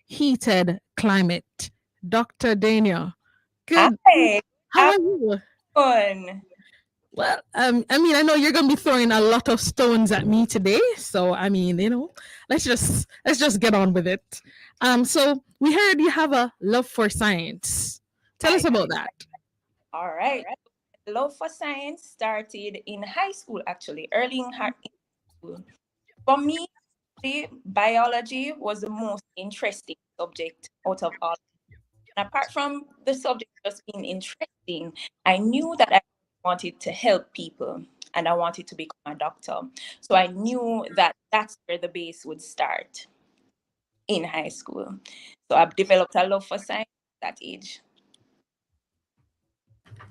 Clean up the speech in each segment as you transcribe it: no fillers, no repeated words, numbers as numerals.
heated climate. Dr. Daniel, good. Hi, How are you? everyone. Well, I mean, I know you're gonna be throwing a lot of stones at me today, so I mean, let's just get on with it. So we heard you have a love for science. Tell us I about that. all right. Love for science started in high school, actually, early in high school. For me, the biology was the most interesting subject out of all. And apart from the subject just being interesting, I knew that I wanted to help people and I wanted to become a doctor. So I knew that that's where the base would start in high school. So I've developed a love for science at that age.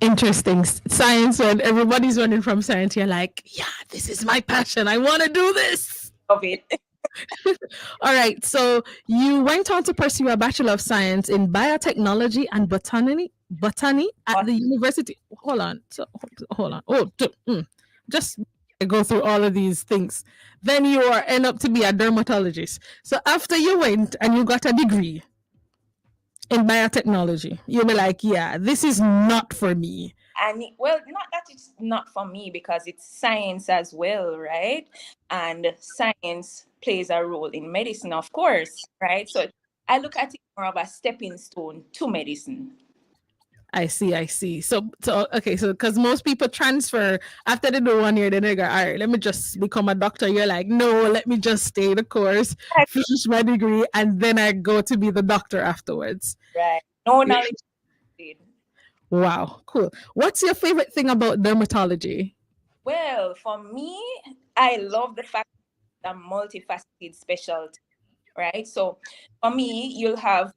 Interesting science when everybody's running from science. You're like, yeah, this is my passion. I want to do this. Love it. All right. So you went on to pursue a Bachelor of Science in Biotechnology and Botany at But the University. Hold on. So hold on. Just go through all of these things. Then you are end up to be a dermatologist. So after you went and you got a degree in biotechnology, you'll be like, yeah, this is not for me. well, not that it's not for me because it's science as well, right? And science plays a role in medicine, of course, right? So I look at it more of a stepping stone to medicine. I see, I see. So okay, so because most people transfer after they do 1 year, then they go, all right, let me just become a doctor. You're like, no, let me just stay the course, finish my degree, and then I go to be the doctor afterwards. Right. No Yeah. knowledge. Wow, cool. What's your favorite thing about dermatology? Well, for me, I love the fact that I'm multifaceted specialty, right? So for me, you'll have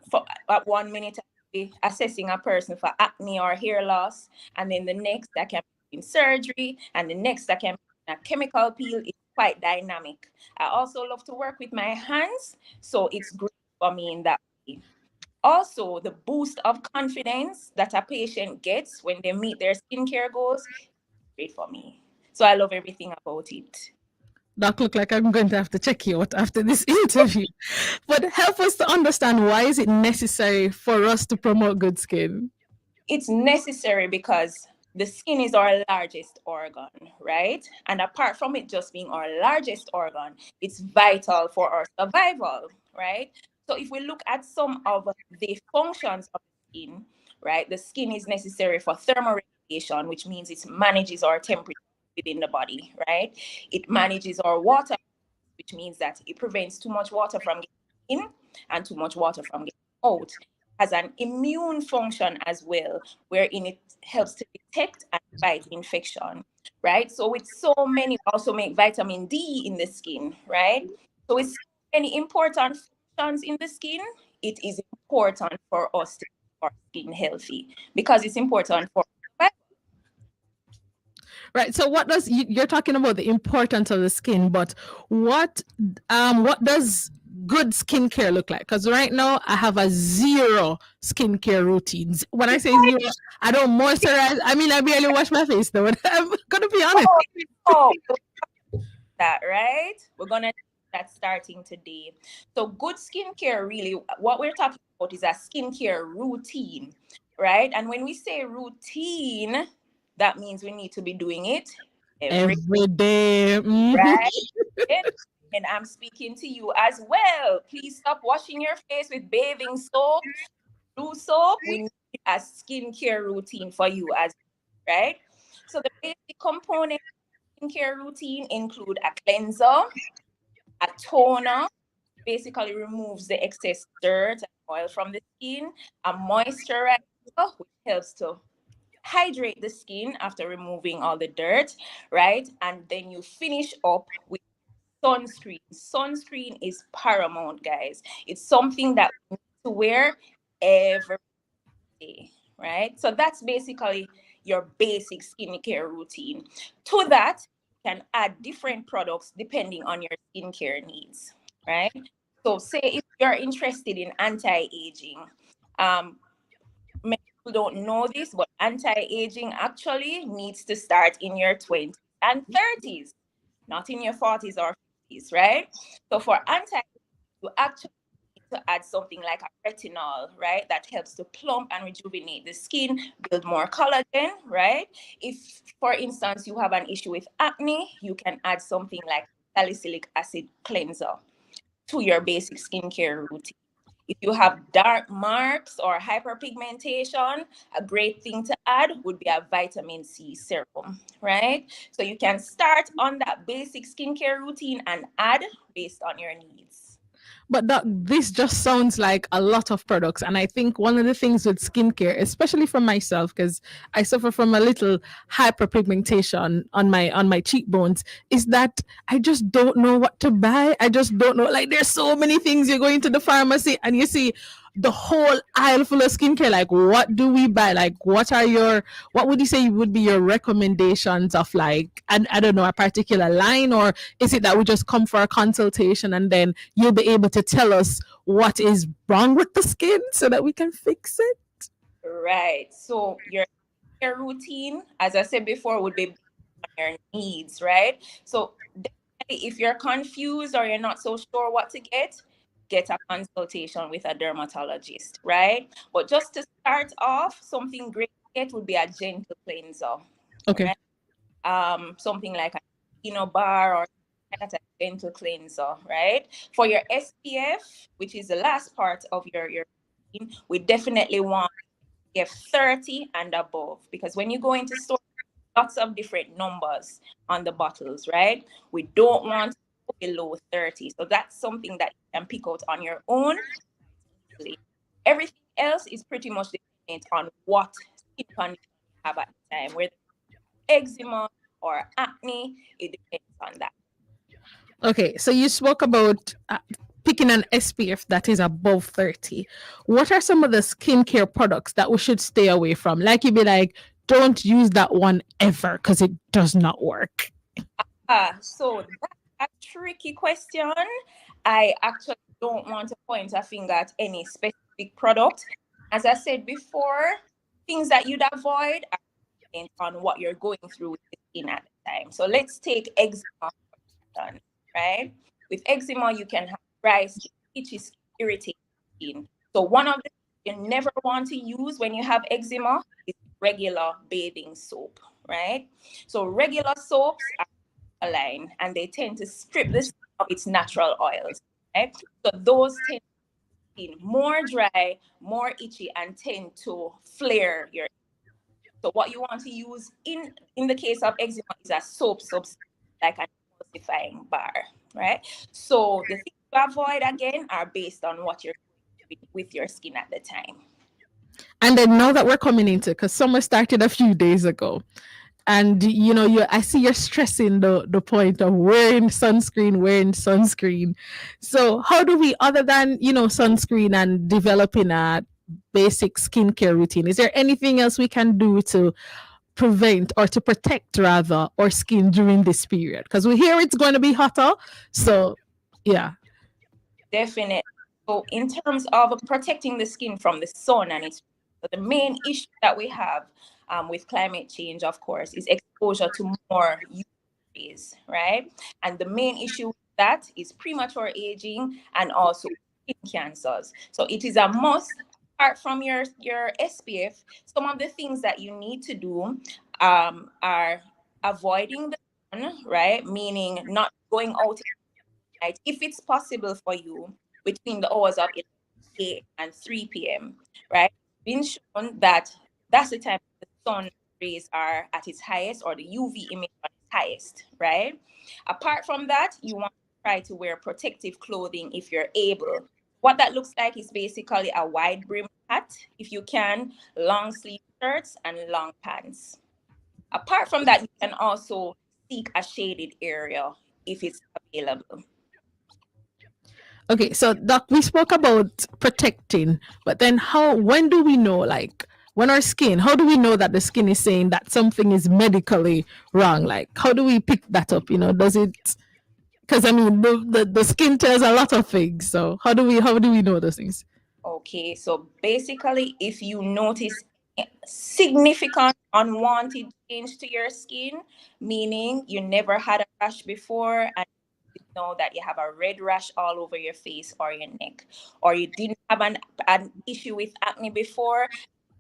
for at 1 minute I'll be assessing a person for acne or hair loss, and then the next I can be in surgery, and the next I can be in a chemical peel. It's quite dynamic. I also love to work with my hands, so it's great for me in that way. Also, the boost of confidence that a patient gets when they meet their skincare goals, great for me. So I love everything about it. Doc, look like I'm going to have to check you out after this interview. But help us to understand, why is it necessary for us to promote good skin? It's necessary because the skin is our largest organ, right? And apart from it just being our largest organ, it's vital for our survival, right? So if we look at some of the functions of the skin, right, the skin is necessary for thermoregulation, which means it manages our temperature within the body, right? It manages our water, which means that it prevents too much water from getting in and too much water from getting out. Has an immune function as well, wherein it helps to detect and fight infection, right? So with so many, also make vitamin D in the skin, right? So with so many important functions in the skin, it is important for us to keep our skin healthy because it's important for Right. So you're talking about the importance of the skin, but what what does good skincare look like? Because right now I have a zero skincare routines. When I say zero, I don't moisturize. I mean, I barely wash my face though. I'm gonna be honest. oh, oh, that, right? We're gonna do that starting today. So good skincare, really, what we're talking about is a skincare routine, right? And when we say routine, that means we need to be doing it every Every day. Mhm. right. And I'm speaking to you as well. Please stop washing your face with bathing soap, blue soap. We need a skincare routine for you as right. So the basic component skincare routine include a cleanser, a toner, basically removes the excess dirt and oil from the skin, a moisturizer, which helps to hydrate the skin after removing all the dirt, right? And then you finish up with sunscreen. Sunscreen is paramount, guys. It's something that we need to wear every day, right? So that's basically your basic skincare routine. To that, you can add different products depending on your skincare needs, right? So, say if you're interested in anti-aging, um, many people don't know this, but anti-aging actually needs to start in your 20s and 30s, not in your 40s or 50s, right? So, for anti, you actually to add something like a retinol, right? That helps to plump and rejuvenate the skin, build more collagen, right? If, for instance, you have an issue with acne, you can add something like salicylic acid cleanser to your basic skincare routine. If you have dark marks or hyperpigmentation, a great thing to add would be a vitamin C serum, right? So you can start on that basic skincare routine and add based on your needs. But this just sounds like a lot of products. And I think one of the things with skincare, especially for myself, because I suffer from a little hyperpigmentation on my cheekbones, is that I just don't know what to buy. I just don't know. Like there's so many things. You go into the pharmacy and you see the whole aisle full of skincare. Like, what do we buy? Like, what would you say would be your recommendations of like, and I don't know, a particular line, or is it that we just come for a consultation and then you'll be able to tell us what is wrong with the skin so that we can fix it? Right. So your routine, as I said before, would be based on your needs, right? So definitely if you're confused or you're not so sure what to get a consultation with a dermatologist, right? But just to start off, something great to get would be a gentle cleanser. Okay. Right? Something like a bar or a gentle cleanser, right? For your SPF, which is the last part of your routine, we definitely want SPF 30 and above, because when you go into store, lots of different numbers on the bottles, right? We don't want to go below 30. So that's something that you can pick out on your own easily. Everything else is pretty much dependent on what skin condition you have at the time, whether eczema or acne, it depends on that. Okay, so you spoke about picking an SPF that is above 30. What are some of the skincare products that we should stay away from? Like you'd be like, don't use that one ever because it does not work. So that's a tricky question. I actually don't want to point a finger at any specific product. As I said before, things that you'd avoid are dependent on what you're going through with the skin at the time. So let's take eczema, right? With eczema, you can have dry skin, itchy skin, irritated skin. So one of the things you never want to use when you have eczema is regular bathing soap, right? So regular soaps are alkaline and they tend to strip the skin of its natural oils, right? So those tend to be more dry, more itchy, and tend to flare your. So what you want to use in the case of eczema is a soap substance, like an emulsifying bar, right? So the things to avoid again are based on what you're doing with your skin at the time. And then now that we're coming into, because summer started a few days ago, and I see you're stressing the point of wearing sunscreen. So how do we, other than sunscreen and developing a basic skincare routine, is there anything else we can do to prevent or to protect rather our skin during this period? Because we hear it's going to be hotter, so yeah. Definitely. So in terms of protecting the skin from the sun and its, the main issue that we have with climate change, of course, is exposure to more UV rays, right? And the main issue with that is premature aging and also skin cancers. So it is a must. Apart from your SPF, some of the things that you need to do are avoiding the sun, right? Meaning not going out night, if it's possible for you, between the hours of 11 a.m. and 3 p.m., right? It's been shown that that's the time the sun rays are at its highest, or the UV emission is highest, right? Apart from that, you want to try to wear protective clothing if you're able. What that looks like is basically a wide brim hat, if you can, long sleeve shirts, and long pants. Apart from that, you can also seek a shaded area if it's available. Okay, so Doc, we spoke about protecting, but then when do we know, like, how do we know that the skin is saying that something is medically wrong? Like, how do we pick that up? Does it, because I mean, the skin tells a lot of things. So how do we know those things? Okay, so basically, if you notice significant unwanted change to your skin, meaning you never had a rash before and know that you have a red rash all over your face or your neck, or you didn't have an issue with acne before,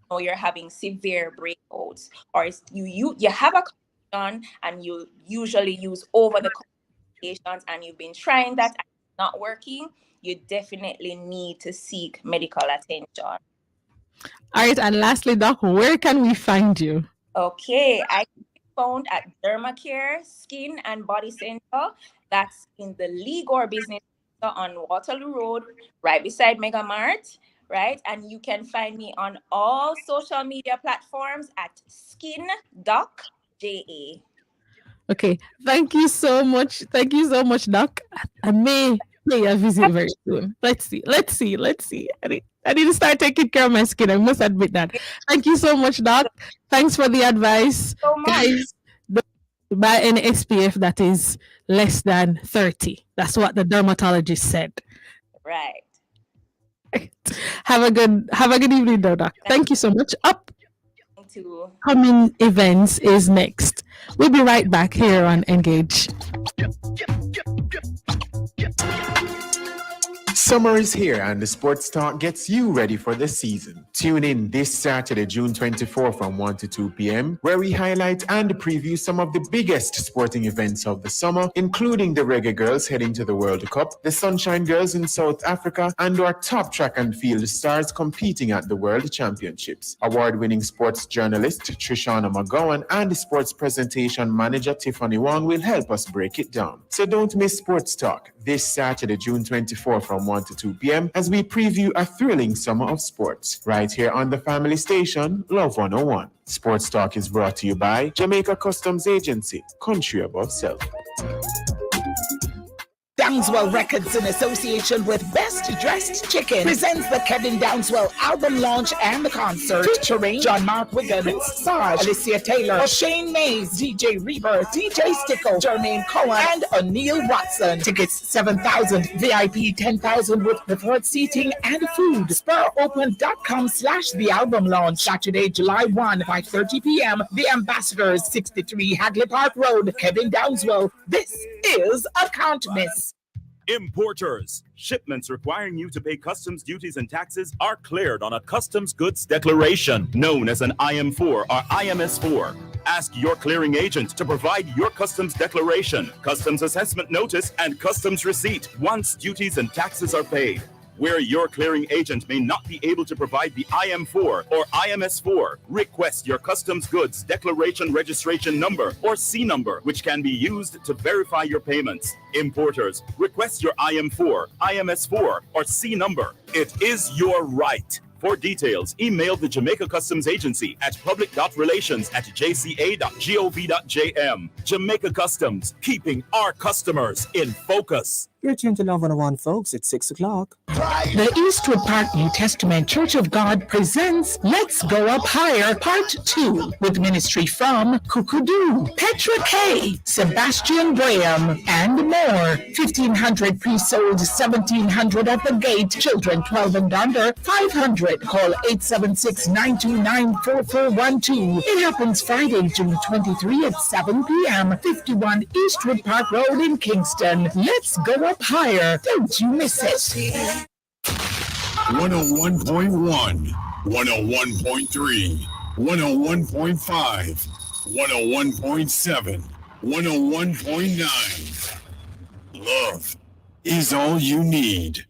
or you're having severe breakouts, or you have a condition and you usually use over the medications and you've been trying that and it's not working, you definitely need to seek medical attention. All right, and lastly, Doc, where can we find you? Okay, I can be found at Dermacare Skin and Body Center. That's in the Ligor Business Center on Waterloo Road, right beside Mega Mart, right? And you can find me on all social media platforms at SkinDocJA. Okay, thank you so much. Thank you so much, Doc. I may pay a visit very soon. Let's see. I need to start taking care of my skin. I must admit that. Thank you so much, Doc. Thanks for the advice. So much. Guys, don't buy any SPF that is less than 30. That's what the dermatologist said. Right. Have a good evening, though, Doc. Thank you so much. Upcoming events is next. We'll be right back here on Engage. Summer is here and the Sports Talk gets you ready for the season. Tune in this Saturday, June 24 from 1 to 2 p.m., where we highlight and preview some of the biggest sporting events of the summer, including the Reggae Girls heading to the World Cup, the Sunshine Girls in South Africa, and our top track and field stars competing at the World Championships. Award-winning sports journalist Trishana McGowan and the sports presentation manager Tiffany Wong will help us break it down. So don't miss Sports Talk this Saturday, June 24 from 1 to 2 p.m. as we preview a thrilling summer of sports right here on the family station, Love 101. Sports Talk is brought to you by Jamaica Customs Agency, country above self. Downswell Records, in association with Best Dressed Chicken, presents the Kevin Downswell album launch and concert featuring John Mark Wiggins, Sarge, Alicia Taylor, Shane Mays, DJ Reaver, DJ Sticko, Jermaine Cohen, and O'Neal Watson. Tickets $7,000, VIP $10,000 with preferred seating and food. SpurOpen.com/the album launch, Saturday, July 1, 5:30 p.m. The Ambassadors, 63 Hagley Park Road, Kevin Downswell. This is a can't miss. Importers. Shipments requiring you to pay customs duties and taxes are cleared on a customs goods declaration known as an IM4 or IMS4. Ask your clearing agent to provide your customs declaration, customs assessment notice, and customs receipt once duties and taxes are paid. Where your clearing agent may not be able to provide the IM4 or IMS4, request your customs goods declaration registration number or C number, which can be used to verify your payments. Importers, request your IM4, IMS4, or C number. It is your right. For details, email the Jamaica Customs Agency at public.relations@jca.gov.jm. Jamaica Customs, keeping our customers in focus. You're tuned to Love 101, folks. It's 6 o'clock. The Eastwood Park New Testament Church of God presents Let's Go Up Higher Part 2 with ministry from Kukudu, Petra K, Sebastian Graham, and more. 1,500 pre-sold, 1,700 at the gate. Children 12 and under, 500. Call 876-929-4412. It happens Friday, June 23 at 7 p.m. 51 Eastwood Park Road in Kingston. Let's go up higher. Don't you miss it. 101.1, 101.3, 101.5, 101.7, 101.9. Love is all you need.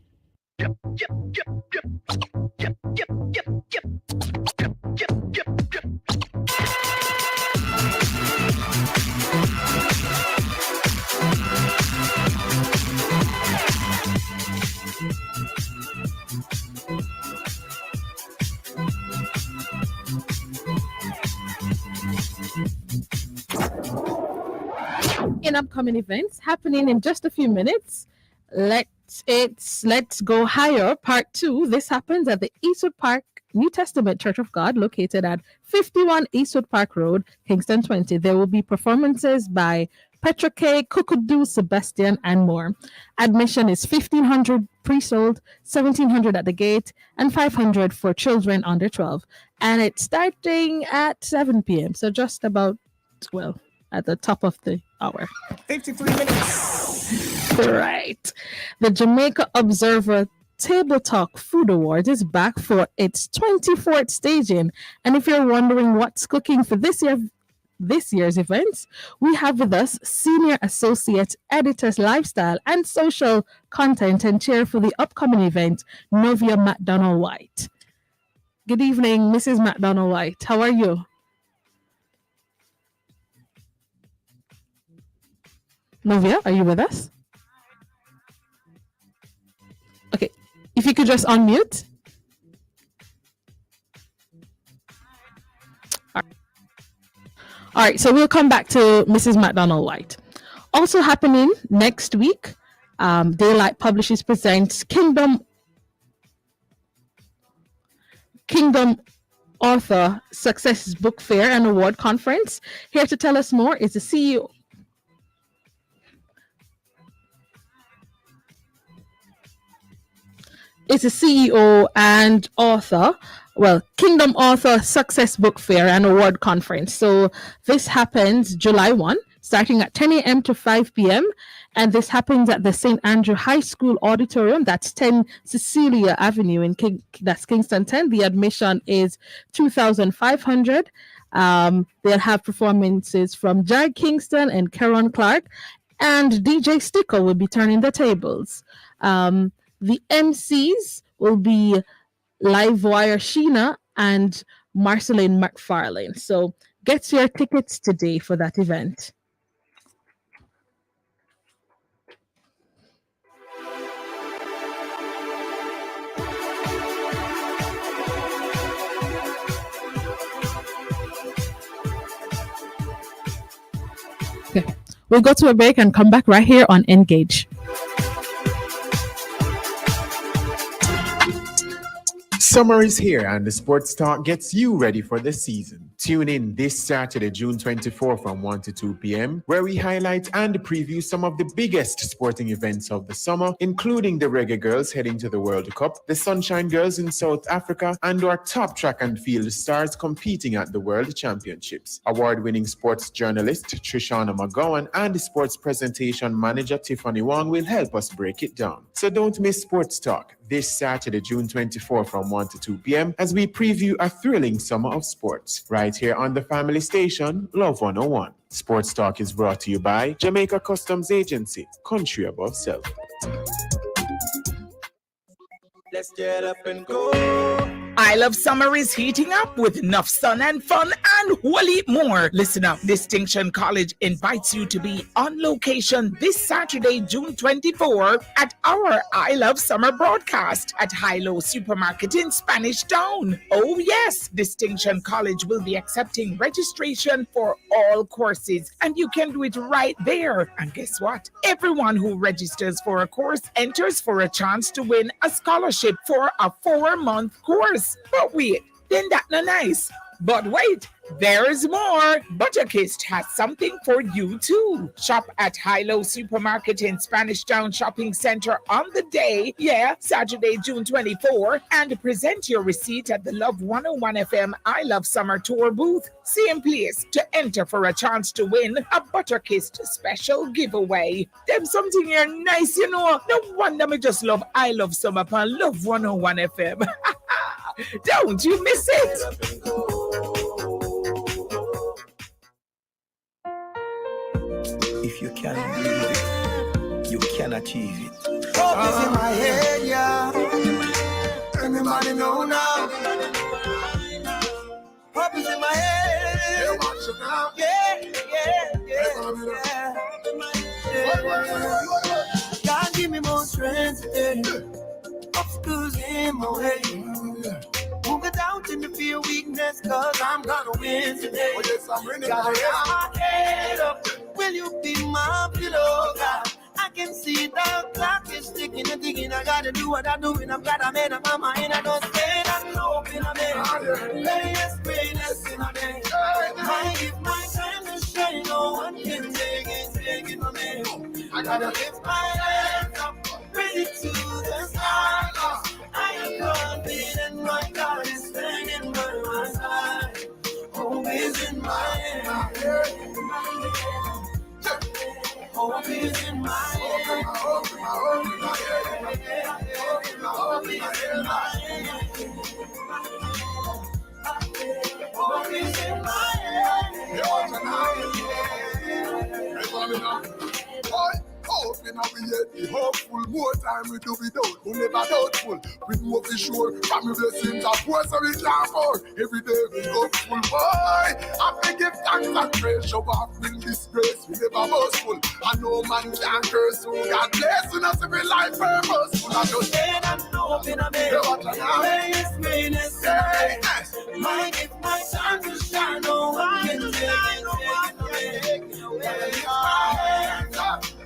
In upcoming events happening in just a few minutes, Let's Go Higher Part 2. This happens at the Eastwood Park New Testament Church of God, located at 51 Eastwood Park Road, Kingston 20. There will be performances by Petra K, Kukudu, Sebastian, and more. Admission is 1,500 pre-sold, 1,700 at the gate, and 500 for children under 12. And it's starting at 7 p.m. So just about, well, at the top of the hour. 53 minutes. Right. The Jamaica Observer Table Talk Food Awards is back for its 24th staging. And if you're wondering what's cooking for this year's events, we have with us Senior Associate Editors Lifestyle and Social Content and Chair for the upcoming event, Novia McDonald White. Good evening, Mrs. McDonald White. How are you? Novia, are you with us? Okay, if you could just unmute. All right, so we'll come back to Mrs. McDonald White. Also happening next week, Daylight Publishers presents Kingdom Author Success Book Fair and Award Conference. Here to tell us more is the CEO. Is the CEO and author, Kingdom Author Success Book Fair and Award Conference. So this happens July 1, starting at 10 a.m. to 5 p.m. And this happens at the St. Andrew High School Auditorium. That's 10 Cecilia Avenue in that's Kingston 10. The admission is $2,500. They'll have performances from Jai Kingston and Karen Clark, and DJ Sticker will be turning the tables. The MCs will be Livewire Sheena and Marceline McFarlane. So get your tickets today for that event. Okay, we'll go to a break and come back right here on Engage. Summer is here and the Sports Talk gets you ready for the season. Tune in this Saturday, June 24 from 1 to 2 p.m., where we highlight and preview some of the biggest sporting events of the summer, including the Reggae Girls heading to the World Cup, the Sunshine Girls in South Africa, and our top track and field stars competing at the World Championships. Award-winning sports journalist Trishana McGowan and sports presentation manager Tiffany Wong will help us break it down. So don't miss Sports Talk this Saturday, June 24 from 1 to 2 p.m. as we preview a thrilling summer of sports right here on the family station, Love 101. Sports Talk is brought to you by Jamaica Customs Agency, country above self. Let's get up and go. I Love Summer is heating up with enough sun and fun and whole heap more. Listen up, Distinction College invites you to be on location this Saturday, June 24 at our I Love Summer broadcast at Hilo Supermarket in Spanish Town. Oh yes, Distinction College will be accepting registration for all courses and you can do it right there. And guess what? Everyone who registers for a course enters for a chance to win a scholarship for a 4-month course. But wait, then that's not nice. But wait, there's more. Butterkist has something for you too. Shop at Hilo Supermarket in Spanish Town Shopping Center on the day, Saturday, June 24, and present your receipt at the Love 101 FM I Love Summer Tour booth. Same place to enter for a chance to win a Butterkist special giveaway. Them something here nice, you know. No wonder me just love I Love Summer on Love 101 FM. Don't you miss it. If you can believe it, you can achieve it. Hope is in my head, yeah. Anybody know now? Hope is in my head. Yeah. God give me more strength today. Obstacles in my way. Move it out in the feel weakness, cause I'm gonna win today. Gotta lift my head up. Will you be my pillow, God? I can see the clock is ticking and ticking. I gotta do what I'm doing. I've gotta make up my mind. I don't stand and hope in a man. Yes, greatness in a man. I give my time to shine. No one can take it from me. I gotta lift my hands up, ready to the sky. I am confident my God is standing by my side. Hope is in my hand. Hope is in my hand. in our head. Be hopeful, more time we do without. Who never doubtful. We know for sure. Family blessings are poor, so we can't afford. Every day we hopeful, boy. I think give thanks and praise. Show off in disgrace. We never boastful. I know man can't curse. So God bless us every life purposeful. I just and I'm open a bit. Praise, greatness, my gift, my time to shine. No one can take it away.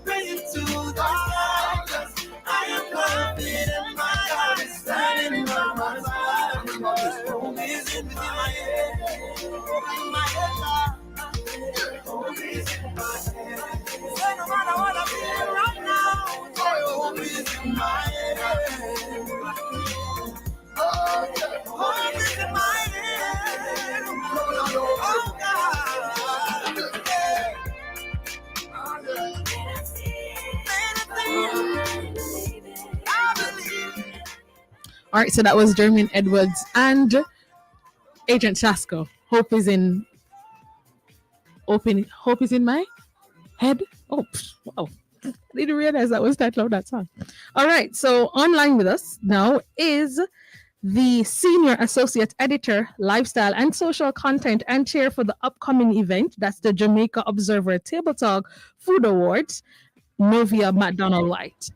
Bring it to the stars. I am confident my God is standing by my side. Home is in my head. In my head, home is in my head. So no matter what I'm feeling right now, home is in my head. Home is in my head. Oh God. All right, so that was Jermaine Edwards and Agent Shasko. Hope is in my head. Oh, wow. I didn't realize that was title of that song. All right, so online with us now is the Senior Associate Editor, Lifestyle and Social Content and Chair for the upcoming event. That's the Jamaica Observer Table Talk Food Awards, Novia McDonald White.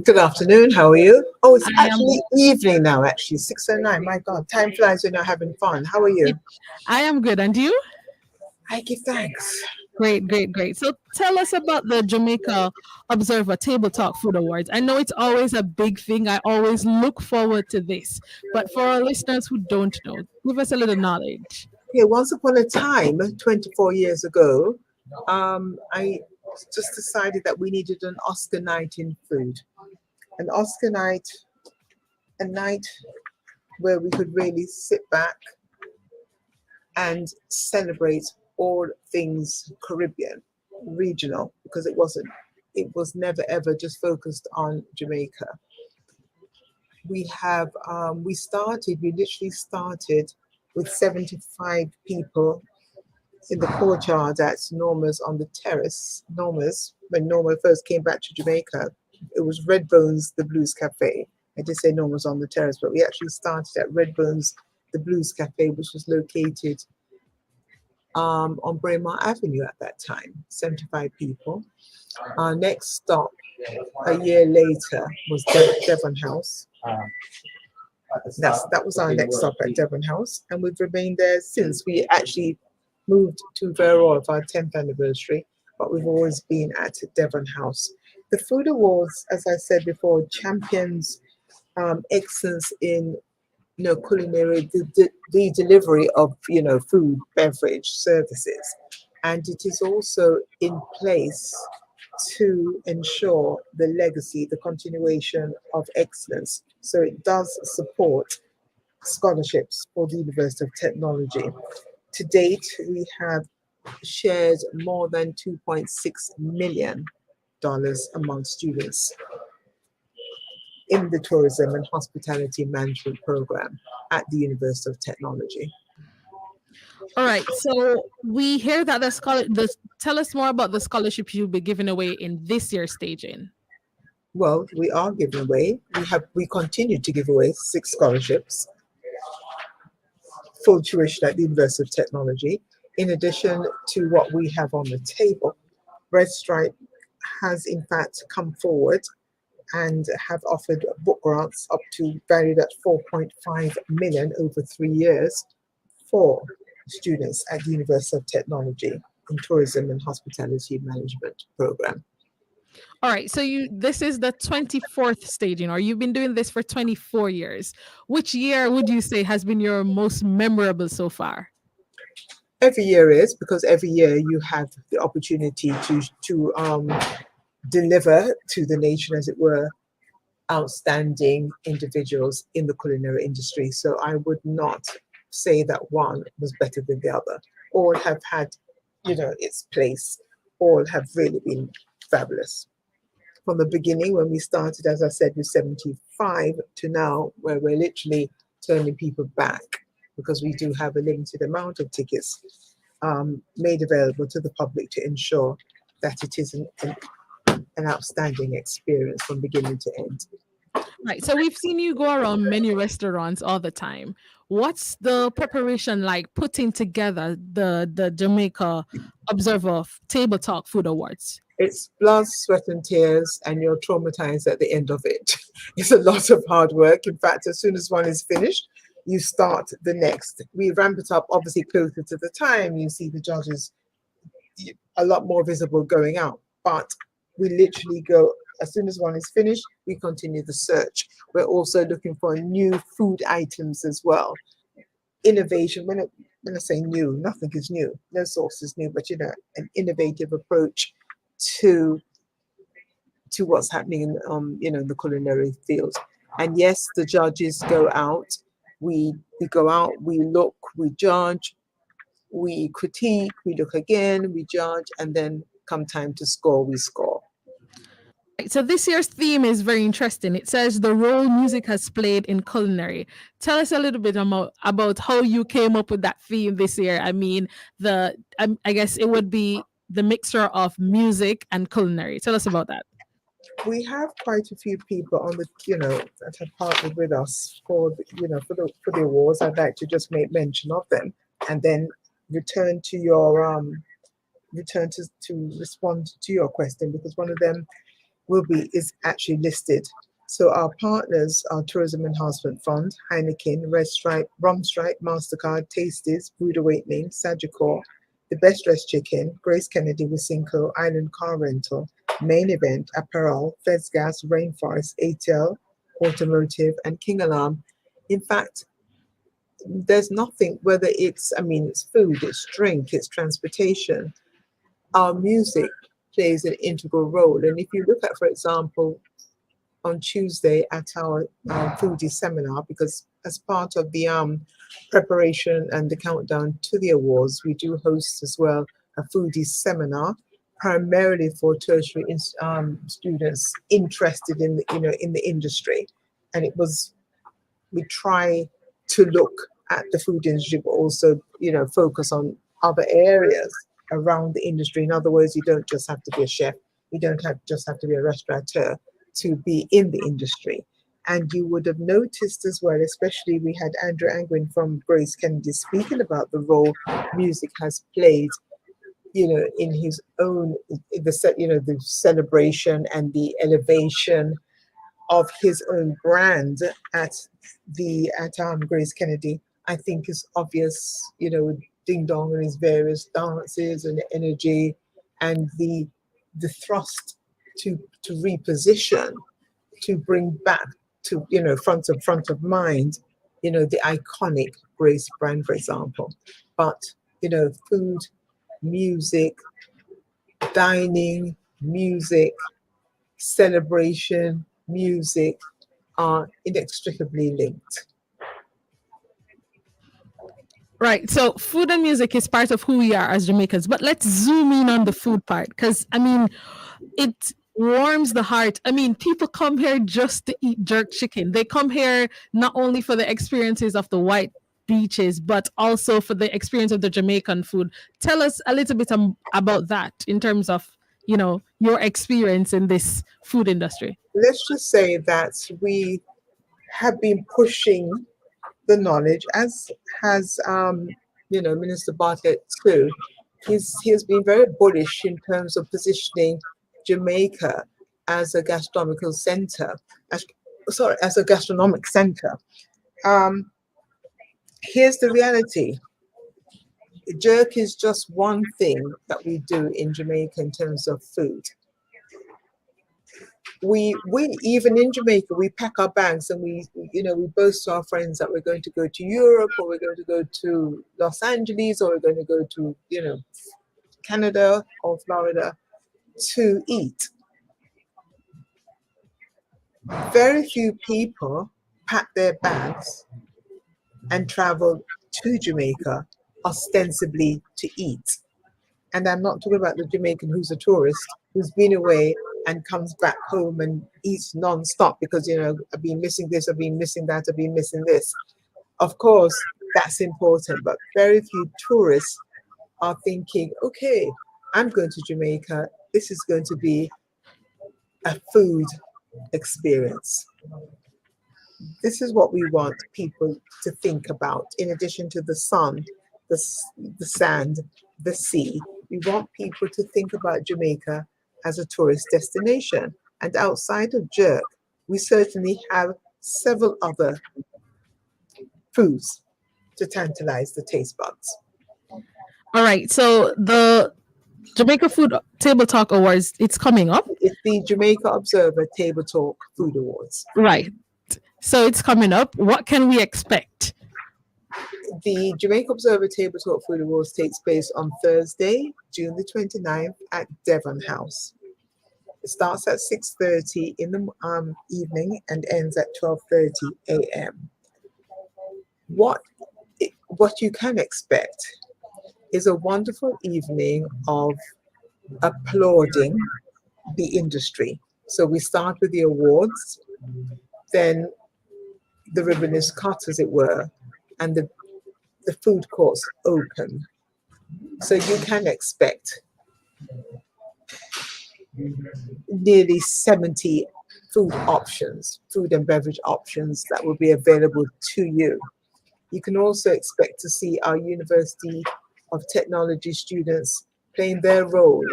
Good afternoon. How are you? Oh, it's I am- actually evening now, actually. 6:09. My God, time flies when you're having fun. How are you? I am good. And you? I give thanks. Great, great, great. So tell us about the Jamaica Observer Table Talk Food Awards. I know it's always a big thing. I always look forward to this. But for our listeners who don't know, give us a little knowledge. Okay, once upon a time, 24 years ago, I just decided that we needed an Oscar night in food. An Oscar night, a night where we could really sit back and celebrate all things Caribbean, regional, because it was never ever just focused on Jamaica. We literally started with 75 people in the courtyard at Norma's on the terrace. Norma's, when Norma first came back to Jamaica, it was Red Bones, the Blues Cafe. I did say Norma's on the terrace, but we actually started at Red Bones, the Blues Cafe, which was located on Braemar Avenue at that time, 75 people. Our next stop a year later was Devon House. That was our next stop at Devon House, and we've remained there since. We actually moved to Verrall for our 10th anniversary, but we've always been at Devon House. The Food Awards, as I said before, champions excellence in culinary, the delivery of food, beverage, services, and it is also in place to ensure the legacy, the continuation of excellence. So it does support scholarships for the University of Technology. To date, we have shared more than $2.6 million among students in the Tourism and Hospitality Management program at the University of Technology. All right, so we hear that tell us more about the scholarships you'll be giving away in this year's staging. Well, we are giving away. We continue to give away 6 scholarships, full tuition at the University of Technology. In addition to what we have on the table, Red Stripe has in fact come forward and have offered book grants up to valued at 4.5 million over 3 years for students at the University of Technology in Tourism and Hospitality Management program. All right, so this is the 24th staging, or you've been doing this for 24 years. Which year would you say has been your most memorable so far? Every year is, because every year you have the opportunity to deliver to the nation, as it were, outstanding individuals in the culinary industry. So I would not say that one was better than the other. All have had, its place. All have really been fabulous. From the beginning, when we started, as I said, with 75 to now, where we're literally turning people back because we do have a limited amount of tickets made available to the public to ensure that it is an an outstanding experience from beginning to end. Right. So we've seen you go around many restaurants all the time. What's the preparation like putting together the Jamaica Observer Table Talk Food Awards? It's blood, sweat, and tears, and you're traumatized at the end of it. It's a lot of hard work. In fact, as soon as one is finished, you start the next. We ramp it up obviously closer to the time. You see the judges a lot more visible going out, but we literally go as soon as one is finished, we continue the search. We're also looking for new food items as well. Innovation, when I say new, nothing is new, no sauce is new, but an innovative approach to what's happening in the culinary field. And yes, the judges go out. We go out, we look, we judge, we critique, we look again, we judge, and then come time to score, we score. So this year's theme is very interesting. It says the role music has played in culinary. Tell us a little bit about how you came up with that theme this year. I mean, I guess it would be the mixture of music and culinary. Tell us about that. We have quite a few people on that have partnered with us for the awards. I'd like to just make mention of them, and then return to your to respond to your question, because one of them is actually listed. So our partners are Tourism Enhancement Fund, Heineken, Red Stripe, Rum Stripe, MasterCard, Tasties, Rude Awakening, Sagicor, The Best Dressed Chicken, Grace Kennedy with Cinco, Island Car Rental, Main Event, Apparel, Feds Gas, Rainforest, ATL, Automotive, and King Alarm. In fact, there's nothing, whether it's food, it's drink, it's transportation. Our music plays an integral role. And if you look at, for example, on Tuesday at our foodie seminar, because as part of the preparation and the countdown to the awards, we do host as well a foodie seminar, primarily for tertiary students interested in the industry. And we try to look at the food industry, but also focus on other areas around the industry. In other words, you don't just have to be a chef, you don't just have to be a restaurateur to be in the industry. And you would have noticed as well, especially we had Andrew Angwin from Grace Kennedy speaking about the role music has played, in his own, the celebration and the elevation of his own brand at Grace Kennedy. I think is obvious, Ding Dong and his various dances and energy, and the thrust to reposition, to bring back to front of mind, the iconic Grace brand, for example. But food, music, dining, music, celebration, music are inextricably linked. Right. So food and music is part of who we are as Jamaicans. But let's zoom in on the food part, because it warms the heart. People come here just to eat jerk chicken. They come here not only for the experiences of the white beaches, but also for the experience of the Jamaican food. Tell us a little bit about that in terms of, your experience in this food industry. Let's just say that we have been pushing the knowledge, as has Minister Bartlett too. He has been very bullish in terms of positioning Jamaica as a gastronomical center, as a gastronomic center. Here's the reality. Jerk is just one thing that we do in Jamaica in terms of food. We even in Jamaica, we pack our bags and we boast to our friends that we're going to go to Europe, or we're going to go to Los Angeles, or we're going to go to Canada or Florida to eat. Very few people pack their bags and travel to Jamaica ostensibly to eat. And I'm not talking about the Jamaican who's a tourist, who's been away and comes back home and eats non-stop because, I've been missing this, I've been missing that, I've been missing this. Of course, that's important, but very few tourists are thinking, okay, I'm going to Jamaica. This is going to be a food experience. This is what we want people to think about. In addition to the sun, the sand, the sea, we want people to think about Jamaica as a tourist destination. And outside of jerk, we certainly have several other foods to tantalize the taste buds. All right, so the Jamaica Food Table Talk Awards, it's coming up. It's the Jamaica Observer Table Talk Food Awards. Right. So it's coming up. What can we expect? The Jamaica Observer Table Talk Food Awards takes place on Thursday, June the 29th at Devon House. It starts at 6:30 in the evening and ends at 12:30 a.m. What you can expect is a wonderful evening of applauding the industry. So we start with the awards, then the ribbon is cut, as it were, and the food courts open. So you can expect nearly 70 food and beverage options that will be available to you. You can also expect to see our University of Technology students playing their role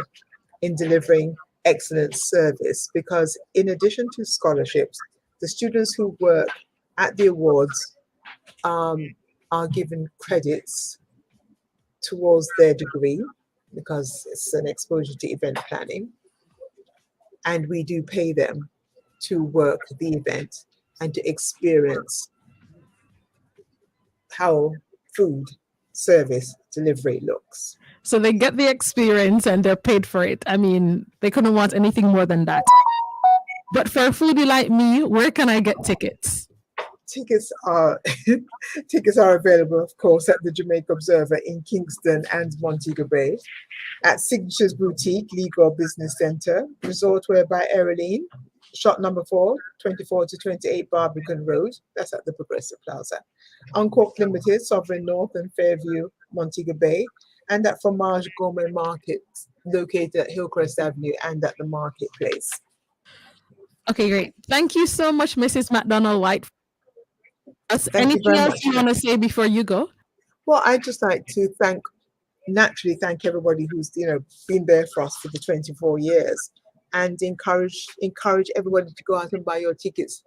in delivering excellent service, because in addition to scholarships, the students who work at the awards are given credits towards their degree, because it's an exposure to event planning. And we do pay them to work the event and to experience how food service delivery looks. So they get the experience and they're paid for it. I mean, they couldn't want anything more than that. But for a foodie like me, where can I get tickets? Tickets are available, of course, at the Jamaica Observer in Kingston and Montego Bay, at Signatures Boutique, Legal Business Centre, Resort Wear by Ereline, shop number 4, 24 to 28 Barbican Road, that's at the Progressive Plaza, Uncork Limited, Sovereign North and Fairview, Montego Bay, and at Fromage Gourmet Market, located at Hillcrest Avenue and at the Marketplace. Okay, great. Thank you so much, Mrs. McDonald-White. Anything else you want to say before you go? Well, I'd just like to thank everybody who's been there for us for the 24 years, and encourage everybody to go out and buy your tickets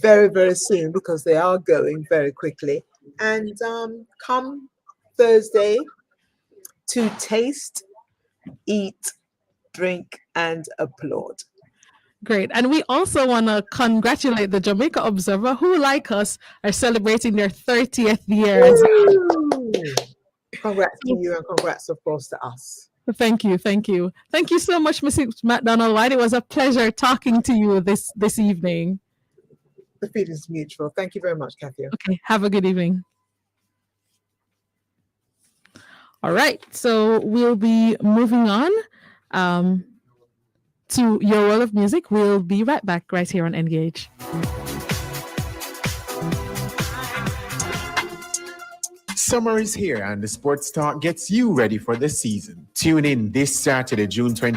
very, very soon, because they are going very quickly. And come Thursday to taste, eat, drink, and applaud. Great. And we also want to congratulate the Jamaica Observer, who, like us, are celebrating their 30th year. Congrats to you, and congrats, of course, to us. Thank you. Thank you. Thank you so much, Mrs. McDonald-White. It was a pleasure talking to you this evening. The feeling is mutual. Thank you very much, Kathy. Okay. Have a good evening. All right. So we'll be moving on to Your World of Music. We'll be right back right here on Engage. Summer is here and the Sports Talk gets you ready for the season. Tune in this Saturday, June 20.